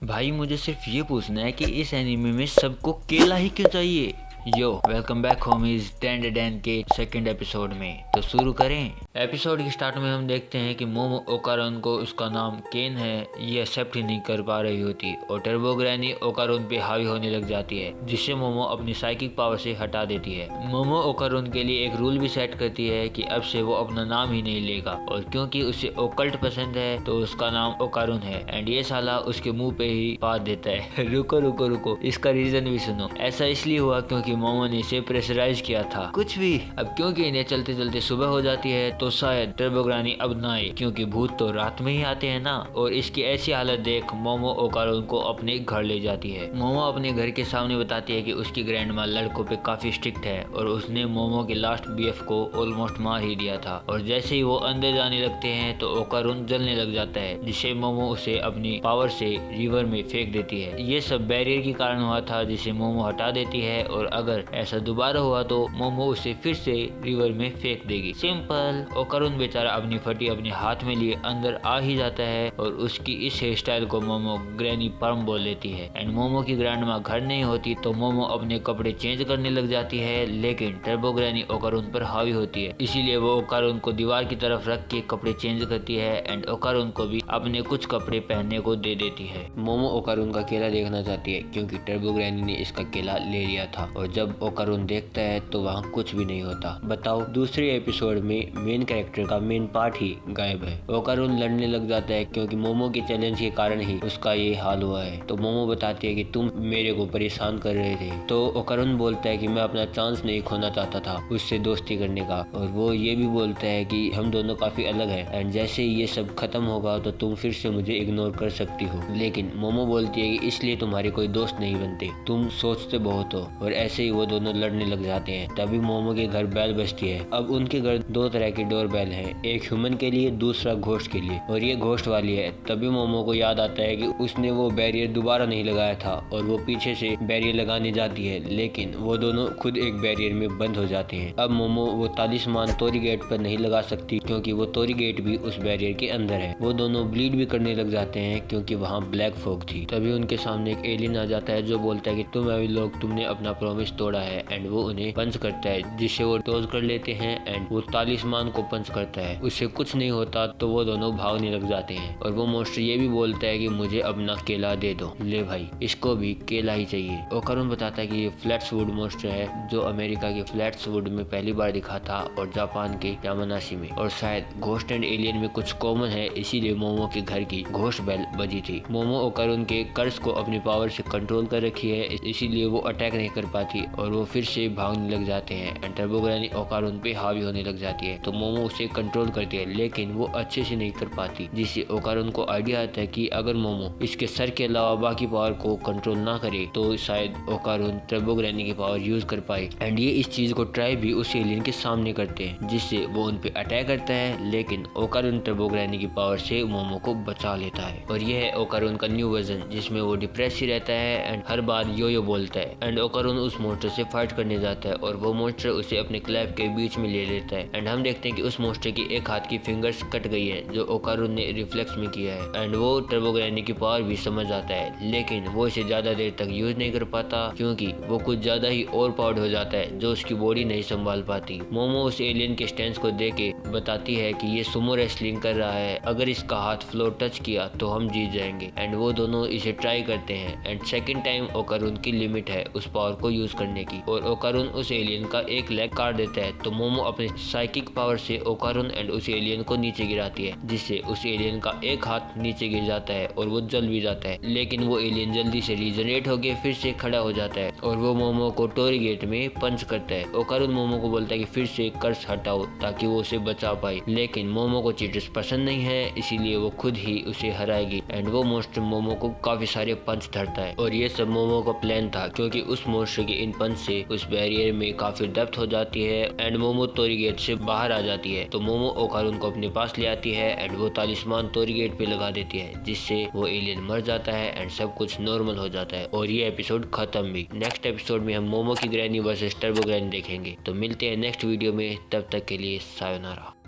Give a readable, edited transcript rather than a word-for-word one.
भाई मुझे सिर्फ ये पूछना है कि इस एनीमे में सबको केला ही क्यों चाहिए। यो वेलकम बैक होमीज डैन के सेकंड एपिसोड में। तो शुरू करें। एपिसोड की स्टार्ट में हम देखते हैं कि मोमो ओकारोन को उसका नाम केन है ये एक्सेप्ट ही नहीं कर पा रही होती और टर्बो ग्रैनी ओकारोन पे हावी होने लग जाती है, जिससे मोमो अपनी साइकिक पावर से हटा देती है। मोमो ओकारोन के लिए एक रूल भी सेट करती है कि अब से वो अपना नाम ही नहीं लेगा, और क्योंकि उसे ओकल्ट पसंद है तो उसका नाम ओकारोन है। एंड ये साला उसके मुंह पे ही बात देता है। रुको रुको रुको, इसका रीजन भी सुनो। ऐसा इसलिए हुआ क्योंकि मोमो ने इसे प्रेशराइज किया था। कुछ भी। अब क्योंकि इन्हें चलते चलते सुबह हो जाती है तो शायद टर्बो ग्रैनी अब ना आए, क्योंकि भूत तो रात में ही आते हैं ना। और इसकी ऐसी हालत देख मोमो ओकारोन को अपने घर ले जाती है। मोमो अपने घर के सामने बताती है कि उसकी ग्रैंड माँ लड़कों पे काफी स्ट्रिक्ट है और उसने मोमो के लास्ट बीएफ को ऑलमोस्ट मार ही दिया था। और जैसे ही वो अंदर जाने लगते हैं तो ओकारोन जलने लग जाता है, जिससे मोमो उसे अपनी पावर से रिवर में फेंक देती है। ये सब बैरियर के कारण हुआ था, जिसे मोमो हटा देती है, और अगर ऐसा दोबारा हुआ तो मोमो उसे फिर से रिवर में फेंक देगी। सिंपल। ओकारोन बेचारा अपनी फटी अपने हाथ में लिए अंदर आ ही जाता है और उसकी इस हेयर स्टाइल को मोमो ग्रैनी परम बोल लेती है। एंड मोमो की ग्रैंड माँ घर नहीं होती तो मोमो अपने कपड़े चेंज करने लग जाती है, लेकिन टर्बो ग्रैनी ओकारोन पर हावी होती है, इसीलिए वो ओकारोन को दीवार की तरफ रख के कपड़े चेंज करती है एंड ओकारोन को भी अपने कुछ कपड़े पहनने को दे देती है। मोमो ओकारोन का केला देखना चाहती है क्योंकि टर्बो ग्रैनी ने इसका केला ले लिया था, और जब ओकारोन देखता है तो वहाँ कुछ भी नहीं होता। बताओ, दूसरे एपिसोड में मेन कैरेक्टर का मेन पार्ट ही गायब है। ओकारोन लड़ने लग जाता है क्योंकि मोमो के चैलेंज के कारण ही उसका ये हाल हुआ है। तो मोमो बताती है कि तुम मेरे को परेशान कर रहे थे। तो ओकारोन बोलता है कि मैं अपना चांस नहीं खोना चाहता था उससे दोस्ती करने का, और वो ये भी बोलता है कि हम दोनों काफी अलग हैं एंड जैसे ये सब खत्म होगा तो तुम फिर से मुझे इग्नोर कर सकती हो। लेकिन मोमो बोलती है कि इसलिए तुम्हारे कोई दोस्त नहीं बनते, तुम सोचते बहुत हो। और ऐसे ही वो दोनों लड़ने लग जाते हैं। तभी मोमो के घर बेल बजती है। अब उनके घर दो तरह की डोर बेल है, एक ह्यूमन के लिए, दूसरा घोस्ट के लिए, और ये घोस्ट वाली है। तभी मोमो को याद आता है कि उसने वो बैरियर दोबारा नहीं लगाया था, और वो पीछे से बैरियर लगाने जाती है, लेकिन वो दोनों खुद एक बैरियर में बंद हो जाते हैं। अब मोमो वो तालिस्मान तोरी गेट पर नहीं लगा सकती क्योंकि वो तोरी गेट भी उस बैरियर के अंदर है। वो दोनों ब्लीड भी करने लग जाते हैं क्योंकि वहाँ ब्लैक फॉग थी। तभी उनके सामने एक एलियन आ जाता है जो बोलता है कि तुम अभी लोग, तुमने अपना प्रॉमिस तोड़ा है। एंड वो उन्हें पंच करता है, जिससे वो डोज कर लेते हैं एंड वो तालिस्मान को पंच करता है। उससे कुछ नहीं होता तो वो दोनों भागने लग जाते हैं। और वो मोस्टर ये भी बोलता है कि मुझे अपना केला दे दो। ले भाई, इसको भी केला ही चाहिए। ओकारोन बताता है कि ये फ्लैट्सवुड मोस्टर है जो अमेरिका के फ्लैट्सवुड में पहली बार दिखा था और जापान के यामानाशी में, और शायद घोस्ट एंड एलियन में कुछ कॉमन है, इसीलिए मोमो के घर की घोस्ट बेल बजी थी। मोमो ओकारोन के कर्ज को अपनी पावर से कंट्रोल कर रखी है, इसीलिए वो अटैक नहीं कर पाती और वो फिर से भागने लग जाते हैं। एंड टर्बो ग्रैनी ओकारोन पे हावी होने लग जाती है तो मोमो उसे कंट्रोल करती है, लेकिन वो अच्छे से नहीं कर पाती, जिससे ओकारोन को आइडिया आता है कि अगर मोमो इसके सर के अलावा बाकी पावर को कंट्रोल ना करे तो शायद ओकारोन टर्बो ग्रैनी की पावर यूज कर पाए। एंड ये इस चीज को ट्राई भी उस एलियन के सामने करते हैं, जिससे वो उन पे अटैक करता है, लेकिन ओकारोन टर्बो ग्रैनी की पावर से मोमो को बचा लेता है। और ये है ओकारोन का न्यू वर्जन, जिसमें वो डिप्रेस ही रहता है एंड हर बार यो बोलता है। एंड ओकारोन उस मोस्टर से फाइट करने जाता है और वो मोस्टर उसे अपने क्लैप के बीच में ले लेता है। एंड हम देखते हैं कि उस मोस्टर की एक हाथ की फिंगर्स कट गई है, जो ओकारोन ने रिफ्लेक्स में किया है। एंड वो टर्बो ग्रैनी की पावर भी समझ आता है, लेकिन वो इसे ज्यादा देर तक यूज नहीं कर पाता क्योंकि वो कुछ ज्यादा ही ओवर पावर्ड हो जाता है, जो उसकी बॉडी नहीं संभाल पाती। मोमो उस एलियन के स्टैंस को देख के बताती है कि ये सुमो रेसलिंग कर रहा है, अगर इसका हाथ फ्लोर टच किया तो हम जीत जाएंगे। एंड वो दोनों इसे ट्राई करते हैं एंड सेकंड टाइम ओकारोन की लिमिट है उस पावर को यूज करने की, और ओकारोन उस एलियन का एक लेग काट देता है। तो मोमो अपने साइकिक पावर से ओकारोन एंड उस एलियन को नीचे गिराती है, जिससे उस एलियन का एक हाथ नीचे गिर जाता है और वो जल भी जाता है। लेकिन वो एलियन जल्दी से रीजनरेट होकर फिर से खड़ा हो जाता है और वो मोमो को टोरी गेट में पंच करता है। ओकारोन मोमो को बोलता है कि फिर से कर्स हटाओ ताकि वो उसे बचा पाए, लेकिन मोमो को चीटर्स पसंद नहीं है, इसीलिए वो खुद ही उसे हराएगी। एंड वो मोस्टर मोमो को काफी सारे पंच धरता है, और ये सब मोमो का प्लान था क्योंकि उस मोस्टर के इन पंच से उस बैरियर में काफी डेप्थ हो जाती है एंड मोमो तोरी गेट से बाहर आ जाती है। तो मोमो ओकारोन को अपने पास ले आती है एंड वो तालिस्मान तोरी गेट पे लगा देती है, जिससे वो एलियन मर जाता है एंड सब कुछ नॉर्मल हो जाता है। और ये एपिसोड खत्म भी। नेक्स्ट एपिसोड में हम मोमो की ग्रैनी वर्सेस टर्बो ग्रैनी देखेंगे। तो मिलते हैं नेक्स्ट वीडियो में, तब तक के लिए सायोनारा।